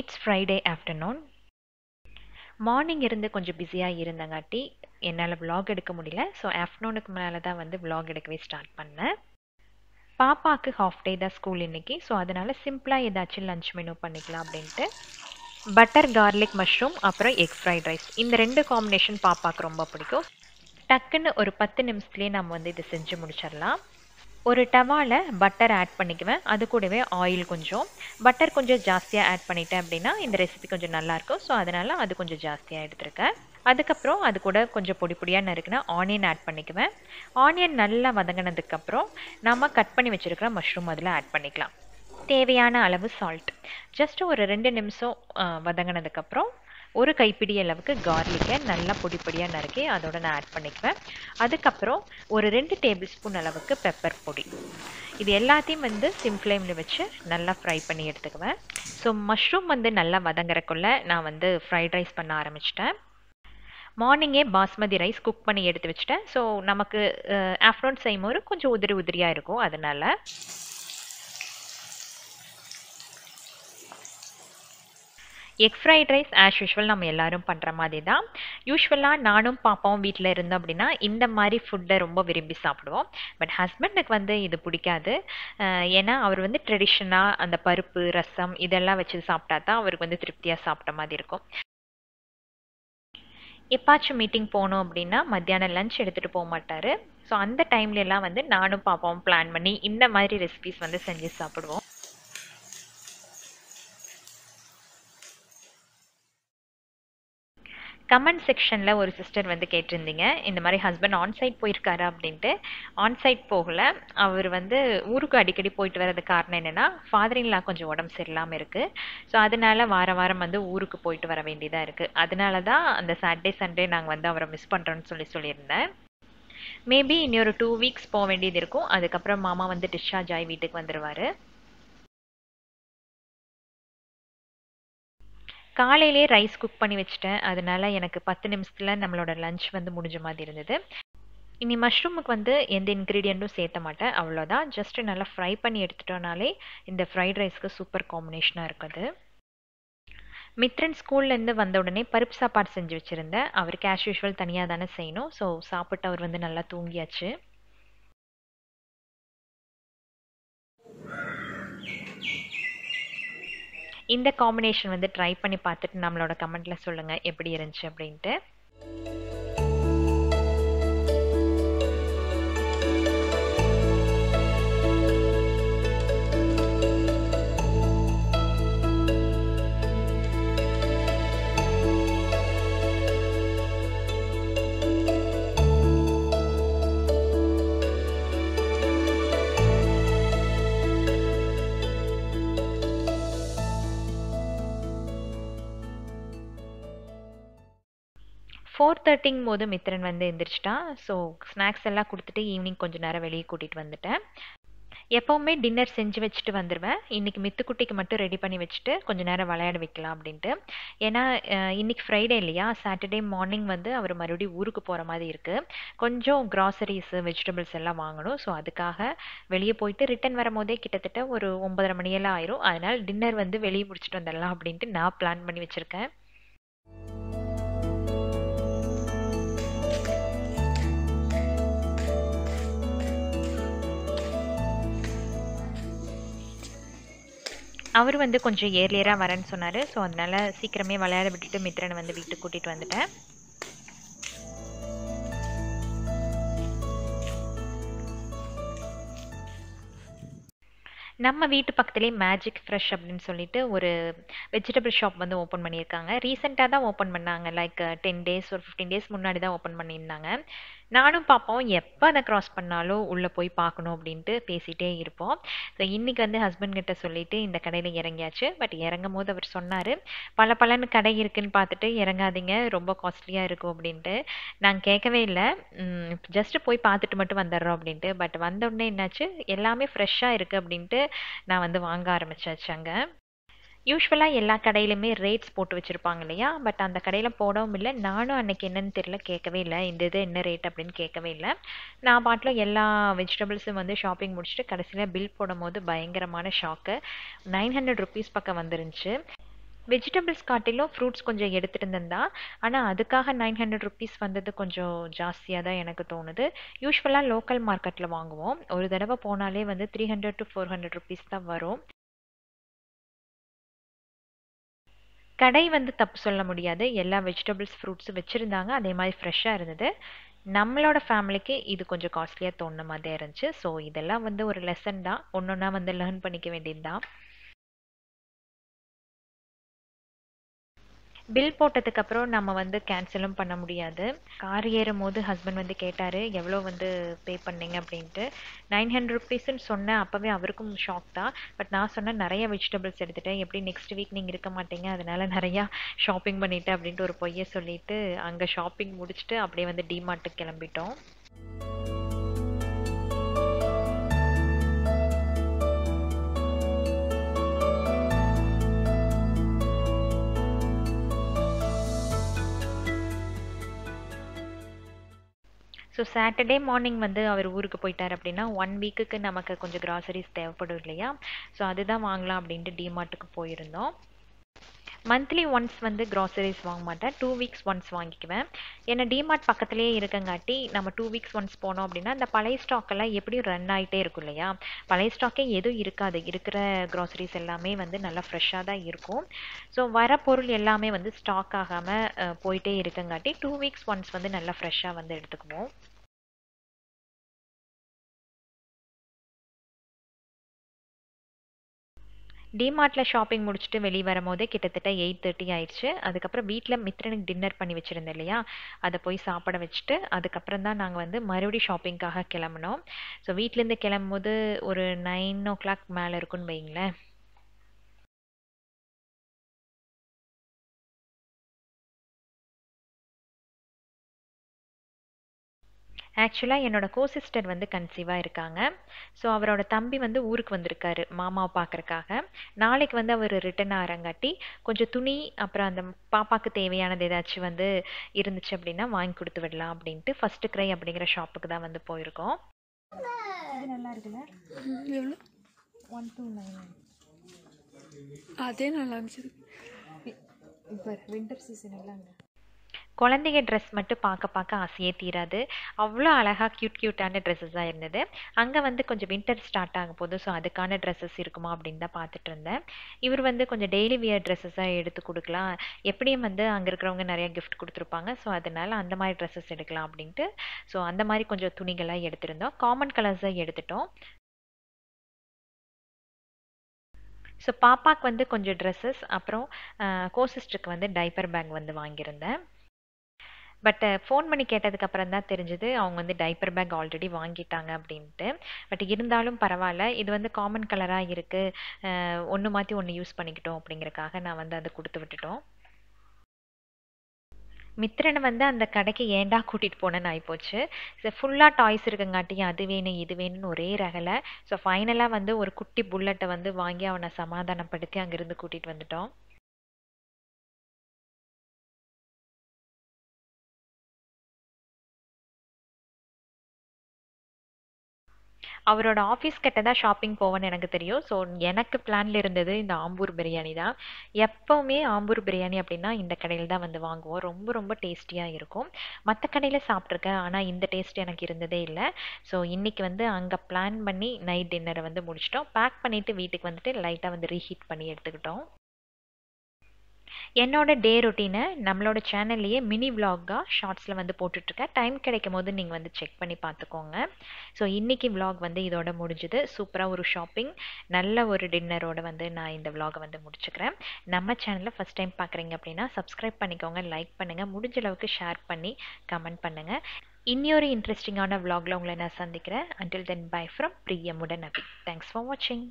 It's Friday afternoon. Morning இருந்து கொஞ்சம் பிஸியாக இருந்தங்காட்டி என்னால் vlog எடுக்க முடியல. ஸோ ஆஃப்டர்நூனுக்கு மேலே தான் வந்து vlog எடுக்கவே ஸ்டார்ட் பண்ணேன். பாப்பாவுக்கு ஹாஃப் டே தான் ஸ்கூல் இன்னைக்கு. ஸோ அதனால் சிம்பிளாக ஏதாச்சும் லஞ்ச் மெனு பண்ணிக்கலாம் அப்படின்ட்டு பட்டர் கார்லிக் மஷ்ரூம் அப்புறம் எக் ஃப்ரைட் ரைஸ், இந்த ரெண்டு காம்பினேஷன் பாப்பாவுக்கு ரொம்ப பிடிக்கும். டக்குன்னு ஒரு 10 நிமிஷத்துலேயே நம்ம வந்து இதை செஞ்சு முடிச்சிடலாம். ஒரு டவாவில் பட்டர் ஆட் பண்ணிக்குவேன். அது கூடவே ஆயில் கொஞ்சம், பட்டர் கொஞ்சம் ஜாஸ்தியாக ஆட் பண்ணிட்டேன் அப்படின்னா இந்த ரெசிபி கொஞ்சம் நல்லாயிருக்கும். ஸோ அதனால் அது கொஞ்சம் ஜாஸ்தியாக எடுத்துருக்கேன். அதுக்கப்புறம் அது கூட கொஞ்சம் பொடி பொடியாக நறுக்குனா ஆனியன் ஆட் பண்ணிக்குவேன். ஆனியன் நல்லா வதங்கினதுக்கப்புறம் நம்ம கட் பண்ணி வச்சுருக்கிற மஷ்ரூம் அதில் ஆட் பண்ணிக்கலாம். தேவையான அளவு சால்ட், ஜஸ்ட் ஒரு 2 நிமிஷம் வதங்கினதுக்கப்புறம் ஒரு கைப்பிடி அளவுக்கு கார்லிக்கை நல்லா பொடி பொடியாக நறுக்கி அதோட நான் ஆட் பண்ணிக்குவேன். அதுக்கப்புறம் ஒரு 2 டேபிள் ஸ்பூன் அளவுக்கு பெப்பர் பொடி, இது எல்லாத்தையும் வந்து சிம் ஃப்ளேமில் வச்சு நல்லா ஃப்ரை பண்ணி எடுத்துக்குவேன். ஸோ மஷ்ரூம் வந்து நல்லா வதங்குறக்குள்ளே நான் வந்து ஃப்ரைட் ரைஸ் பண்ண ஆரம்பிச்சிட்டேன். மார்னிங்கே பாஸ்மதி ரைஸ் குக் பண்ணி எடுத்து வச்சுட்டேன். ஸோ நமக்கு ஆஃப்டர்நூன் செய்யும்போது கொஞ்சம் உதிரி உதிரியாக இருக்கும். அதனால் egg fried rice as usual நம்ம எல்லாரும் பண்ணுற மாதிரி தான். யூஸ்வலாக நானும் பாப்பாவும் வீட்டில் இருந்தோம் அப்படின்னா இந்த மாதிரி ஃபுட்டை ரொம்ப விரும்பி சாப்பிடுவோம். பட் ஹஸ்பண்டுக்கு வந்து இது பிடிக்காது. ஏன்னா அவர் வந்து ட்ரெடிஷ்னலாக அந்த பருப்பு ரசம் இதெல்லாம் வச்சு சாப்பிட்டா தான் அவருக்கு வந்து திருப்தியாக சாப்பிட்ட மாதிரி இருக்கும். எப்பாச்சும் மீட்டிங் போனோம் அப்படின்னா மத்தியானம் லஞ்ச் எடுத்துகிட்டு போக மாட்டார். ஸோ அந்த டைம்லலாம் வந்து நானும் பாப்பாவும் பிளான் பண்ணி இந்த மாதிரி ரெசிபிஸ் வந்து செஞ்சு சாப்பிடுவோம். கமெண்ட் செக்ஷனில் ஒரு சிஸ்டர் வந்து கேட்டிருந்தீங்க, இந்த மாதிரி ஹஸ்பண்ட் ஆன்சைட் போயிருக்காரு அப்படின்ட்டு. ஆன்சைட் போகலை, அவர் வந்து ஊருக்கு அடிக்கடி போயிட்டு வர்றது காரணம் என்னென்னா ஃபாதர் இன் லா கொஞ்சம் உடம்பு சரியில்லாமல் இருக்குது. ஸோ அதனால வார வாரம் வந்து ஊருக்கு போயிட்டு வர வேண்டியதாக இருக்குது. அதனால தான் அந்த சாட்டர்டே சண்டே நாங்கள் வந்து அவரை மிஸ் பண்ணுறோன்னு சொல்லியிருந்தேன். மேபி இனி ஒரு 2 வீக்ஸ் போக வேண்டியது இருக்கும். அதுக்கப்புறம் மாமா வந்து டிஸ்சார்ஜ் ஆகி வீட்டுக்கு வந்துடுவார். காலையிலே ரைஸ் குக் பண்ணி வச்சுட்டேன். அதனால எனக்கு 10 நிமிஷத்தில் நம்மளோட லஞ்ச் வந்து முடிஞ்ச மாதிரி இருந்தது. இனி மஷ்ரூமுக்கு வந்து எந்த இன்க்ரீடியண்ட்டும் சேர்த்த மாட்டேன், அவ்வளோதான். ஜஸ்ட்டு நல்லா ஃப்ரை பண்ணி எடுத்துட்டோனாலே இந்த ஃப்ரைட் ரைஸ்க்கு சூப்பர் காம்பினேஷனாக இருக்குது. மித்ரன் ஸ்கூல்லேருந்து வந்த உடனே பருப்பு சாப்பாடு செஞ்சு வச்சுருந்தேன். அவருக்கு ஆஸ் யூஷுவல் தனியாக தானே செய்யணும். ஸோ சாப்பிட்டு அவர் வந்து நல்லா தூங்கியாச்சு. இந்த காம்பினேஷன் வந்து ட்ரை பண்ணி பார்த்துட்டு நம்மளோட கமெண்ட்டில் சொல்லுங்கள் எப்படி இருந்துச்சு அப்படின்ட்டு. ஃபோர் 4:30 போது மித்ரன் வந்து எந்திரிச்சிட்டான். ஸோ ஸ்நாக்ஸ் எல்லாம் கொடுத்துட்டு ஈவினிங் கொஞ்சம் நேரம் வெளியே கூட்டிகிட்டு வந்துட்டேன். எப்போவுமே டின்னர் செஞ்சு வச்சுட்டு வந்துடுவேன். இன்றைக்கி மித்துக்குட்டிக்கு மட்டும் ரெடி பண்ணி வச்சுட்டு கொஞ்சம் நேரம் விளையாட வைக்கலாம் அப்படின்ட்டு. ஏன்னா இன்றைக்கி ஃப்ரைடே இல்லையா, சாட்டர்டே மார்னிங் வந்து அவர் மறுபடியும் ஊருக்கு போகிற மாதிரி இருக்குது. கொஞ்சம் க்ராசரிஸு வெஜிடபிள்ஸ் எல்லாம் வாங்கணும். ஸோ அதுக்காக வெளியே போயிட்டு ரிட்டன் வரும்போதே கிட்டத்தட்ட ஒரு 9:30 மணியெல்லாம் ஆயிரும். அதனால் டின்னர் வந்து வெளியே முடிச்சுட்டு வந்துடலாம் அப்படின்ட்டு நான் பிளான் பண்ணி வச்சுருக்கேன். அவர் வந்து கொஞ்சம் ஏர்லியராக வரேன்னு சொன்னார். ஸோ அதனால் சீக்கிரமே விளையாட விட்டுட்டு மித்ரனை வந்து வீட்டுக்கு கூட்டிகிட்டு வந்துட்டேன். நம்ம வீட்டு பக்கத்துலேயே மேஜிக் ஃப்ரெஷ் அப்படின்னு சொல்லிட்டு ஒரு வெஜிடபிள் ஷாப் வந்து ஓப்பன் பண்ணியிருக்காங்க. ரீசெண்டாக தான் ஓப்பன் பண்ணாங்க. லைக் 10 டேஸ் ஒரு 15 டேஸ் முன்னாடி தான் ஓப்பன் பண்ணியிருந்தாங்க. நானும் பாப்பாவும் எப்போ அதை க்ராஸ் பண்ணாலும் உள்ளே போய் பார்க்கணும் அப்படின்ட்டு பேசிகிட்டே இருப்போம். ஸோ இன்றைக்கி வந்து ஹஸ்பண்ட் கிட்ட சொல்லிவிட்டு இந்த கடையில் இறங்கியாச்சு. பட் இறங்கும் போது அவர் சொன்னார், பலன்னு கடை இருக்குதுன்னு பார்த்துட்டு இறங்காதீங்க, ரொம்ப காஸ்ட்லியாக இருக்கும் அப்படின்ட்டு. நான் கேட்கவே இல்லை, ஜஸ்ட்டு போய் பார்த்துட்டு மட்டும் வந்துடுறோம் அப்படின்ட்டு. பட் வந்த உடனே என்னாச்சு, எல்லாமே ஃப்ரெஷ்ஷாக இருக்குது அப்படின்ட்டு நான் வந்து வாங்க ஆரம்பிச்சாச்சு. அங்கே யூஸ்வலாக எல்லா கடையிலுமே ரேட்ஸ் போட்டு வச்சுருப்பாங்க இல்லையா, பட் அந்த கடையில் போடவும் இல்லை. நானும் அன்றைக்கி என்னன்னு தெரியல, கேட்கவே இல்லை, இந்த இது என்ன ரேட் அப்படின்னு கேட்கவே இல்லை. நான் பாட்டில் எல்லா வெஜிடபிள்ஸும் வந்து ஷாப்பிங் முடிச்சுட்டு கடைசியில் பில் போடும் போது பயங்கரமான ஷாக்கு. 900 ருபீஸ் பக்கம் வந்துருந்துச்சு. வெஜிடபிள்ஸ் காட்டிலும் ஃப்ரூட்ஸ் கொஞ்சம் எடுத்துகிட்டு இருந்தேன் தான். ஆனால் அதுக்காக 900 ருபீஸ் வந்தது கொஞ்சம் ஜாஸ்தியாக தான் எனக்கு தோணுது. யூஸ்வலாக லோக்கல் மார்க்கெட்டில் வாங்குவோம். ஒரு தடவை போனாலே வந்து 300 to 400 ருபீஸ் தான் வரும். கடை வந்து தப்பு சொல்ல முடியாது. எல்லா வெஜிடபிள்ஸ் ஃப்ரூட்ஸும் வச்சுருந்தாங்க. அதே மாதிரி ஃப்ரெஷ்ஷாக இருந்தது. நம்மளோட ஃபேமிலிக்கு இது கொஞ்சம் காஸ்ட்லியாக தோணுன மாதிரி இருந்துச்சு. ஸோ இதெல்லாம் வந்து ஒரு லெசன் தான். ஒன்றொன்னா வந்து லேர்ன் பண்ணிக்க வேண்டியது தான். பில் போட்டதுக்கப்புறம் நம்ம வந்து கேன்சலும் பண்ண முடியாது. கார் ஏறும்போது ஹஸ்பண்ட் வந்து கேட்டார், எவ்வளோ வந்து பே பண்ணீங்க அப்படின்ட்டு. 900 ருபீஸ்ன்னு சொன்னேன். அப்போவே அவருக்கும் ஷாக் தான். பட் நான் சொன்னேன், நிறைய வெஜிடபிள்ஸ் எடுத்துட்டேன், எப்படி நெக்ஸ்ட் வீக் நீங்கள் இருக்க மாட்டீங்க, அதனால நிறையா ஷாப்பிங் பண்ணிட்டேன் அப்படின்ட்டு ஒரு பொய்யை சொல்லிட்டு அங்கே ஷாப்பிங் முடிச்சுட்டு அப்படியே வந்து டிமார்ட்டுக்கு கிளம்பிட்டோம். ஸோ சாட்டர்டே மார்னிங் வந்து அவர் ஊருக்கு போயிட்டார் அப்படின்னா 1 வீக்குக்கு நமக்கு கொஞ்சம் கிராசரிஸ் தேவைப்படும் இல்லையா? ஸோ அதுதான் வாங்கலாம் அப்படின்ட்டு டிமார்ட்டுக்கு போயிருந்தோம். மந்த்லி ஒன்ஸ் வந்து கிராசரிஸ் வாங்க மாட்டேன். 2 வீக்ஸ் ஒன்ஸ் வாங்கிக்குவேன். ஏன்னா டிமார்ட் பக்கத்துலேயே இருக்கங்காட்டி நம்ம 2 வீக்ஸ் ஒன்ஸ் போனோம் அப்படின்னா இந்த பழைய ஸ்டாக்கெல்லாம் எப்படியும் ரன் ஆகிட்டே இருக்கும் இல்லையா? பழைய ஸ்டாக்கே எதுவும் இருக்காது. இருக்கிற கிராசரிஸ் எல்லாமே வந்து நல்லா ஃப்ரெஷ்ஷாக தான் இருக்கும். ஸோ வர பொருள் எல்லாமே வந்து ஸ்டாக் ஆகாமல் போயிட்டே இருக்கங்காட்டி 2 வீக்ஸ் ஒன்ஸ் வந்து நல்லா ஃப்ரெஷ்ஷாக வந்து எடுத்துக்குவோம். டிமார்ட்டில் ஷாப்பிங் முடிச்சுட்டு வெளியே வரும்போதே கிட்டத்தட்ட 8:30 ஆயிடுச்சு. அதுக்கப்புறம் வீட்டில் மித்ரனுக்கு டின்னர் பண்ணி வச்சுருந்தேன் இல்லையா? அதை போய் சாப்பிட வச்சுட்டு அதுக்கப்புறம் தான் நாங்கள் வந்து மறுபடியும் ஷாப்பிங்காக கிளம்புனோம். ஸோ வீட்டிலேருந்து கிளம்பும்போது ஒரு 9 o'clock மேலே இருக்குன்னு வைங்களேன். ஆக்சுவலாக என்னோட கோசிஸ்டர் வந்து கன்சீவாக இருக்காங்க. ஸோ அவரோட தம்பி வந்து ஊருக்கு வந்திருக்காரு மாமாவை பார்க்குறக்காக. நாளைக்கு வந்து அவர் ரிட்டர்ன் ஆகிறங்காட்டி கொஞ்சம் துணி அப்புறம் அந்த பாப்பாவுக்கு தேவையானது ஏதாச்சும் வந்து இருந்துச்சு அப்படின்னா வாங்கி கொடுத்து விடலாம் அப்படின்ட்டு ஃபஸ்ட்டு க்ரை அப்படிங்கிற ஷாப்புக்கு தான் வந்து போயிருக்கோம். இது நல்லா இருக்குல்ல? எவ்வளோ? 1299. அதே நல்லா இருந்துச்சு. இப்போ வின்டர் சீசன் இல்லைங்க. குழந்தைங்க ட்ரெஸ் மட்டும் பார்க்க ஆசையே தீராது. அவ்வளோ அழகாக க்யூட்டான ட்ரெஸ்ஸஸாக இருந்தது. அங்கே வந்து கொஞ்சம் வின்டர் ஸ்டார்ட் ஆக போகுது. ஸோ அதுக்கான ட்ரெஸ்ஸஸ் இருக்குமா அப்படின்னு தான் பார்த்துட்டு இருந்தேன். இவர் வந்து கொஞ்சம் டெய்லி வியர் ட்ரெஸ்ஸஸாக எடுத்து கொடுக்கலாம். எப்படியும் வந்து அங்கே இருக்கிறவங்க நிறைய கிஃப்ட் கொடுத்துருப்பாங்க. ஸோ அதனால அந்த மாதிரி ட்ரெஸ்ஸஸ் எடுக்கலாம் அப்படின்ட்டு ஸோ அந்த மாதிரி கொஞ்சம் துணிகளாக எடுத்திருந்தோம். காமன் கலர்ஸாக எடுத்துட்டோம். ஸோ பாப்பாவுக்கு வந்து கொஞ்சம் ட்ரெஸ்ஸஸ் அப்புறம் கோசிஸ்டருக்கு வந்து டைப்பர் பேக் வந்து வாங்கியிருந்தேன். பட் ஃபோன் பண்ணி கேட்டதுக்கப்புறம் தான் தெரிஞ்சது அவங்க வந்து டைப்பர் பேக் ஆல்ரெடி வாங்கிட்டாங்க அப்படின்ட்டு. பட் இருந்தாலும் பரவாயில்ல, இது வந்து காமன் கலராக இருக்குது, ஒன்று மாற்றி ஒன்று யூஸ் பண்ணிக்கிட்டோம் அப்படிங்கிறக்காக நான் வந்து அதை கொடுத்து விட்டுட்டோம். மித்திரனை வந்து அந்த கடைக்கு ஏண்டா கூட்டிகிட்டு போனேன்னு ஆகிப்போச்சு. ஸோ ஃபுல்லாக டாய்ஸ் இருக்குங்காட்டியும் அது வேணும் இது வேணும்னு ஒரே ரகலை. ஸோ ஃபைனலாக வந்து ஒரு குட்டி புல்லட்டை வந்து வாங்கி அவனை சமாதானப்படுத்தி அங்கேருந்து கூட்டிகிட்டு வந்துட்டோம். அவரோட ஆஃபீஸ் கிட்ட தான் ஷாப்பிங் போவேன்னு எனக்கு தெரியும். ஸோ எனக்கு பிளான்ல இருந்தது இந்த ஆம்பூர் பிரியாணி தான். எப்போவுமே ஆம்பூர் பிரியாணி அப்படின்னா இந்த கடையில் தான் வந்து வாங்குவோம். ரொம்ப ரொம்ப டேஸ்டியாக இருக்கும். மற்ற கடையில் சாப்பிட்ருக்கேன், ஆனால் இந்த டேஸ்ட் எனக்கு இருந்ததே இல்லை. ஸோ இன்றைக்கி வந்து அங்கே பிளான் பண்ணி நைட் டின்னரை வந்து முடிச்சிட்டோம். பேக் பண்ணிவிட்டு வீட்டுக்கு வந்துட்டு லைட்டாக வந்து ரீஹீட் பண்ணி எடுத்துக்கிட்டோம். என்னோட டே ரொட்டீனை நம்மளோட சேனல்லையே மினி விலாகாக ஷார்ட்ஸில் வந்து போட்டுட்ருக்கேன். டைம் கிடைக்கும் போது நீங்கள் வந்து செக் பண்ணி பார்த்துக்கோங்க. ஸோ இன்றைக்கி விலாக் வந்து இதோட முடிஞ்சுது. சூப்பராக ஒரு ஷாப்பிங், நல்ல ஒரு டின்னரோடு வந்து நான் இந்த விலாகை வந்து முடிச்சுக்கிறேன். நம்ம சேனலில் ஃபஸ்ட் டைம் பார்க்குறீங்க அப்படின்னா சப்ஸ்கிரைப் பண்ணிக்கோங்க, லைக் பண்ணுங்கள், முடிஞ்ச அளவுக்கு ஷேர் பண்ணி கமெண்ட் பண்ணுங்கள். இன்னொரு இன்ட்ரெஸ்டிங்கான விலாகில் உங்களை நான் சந்திக்கிறேன். Until then, bye from Priyamudanabi. Thanks for watching.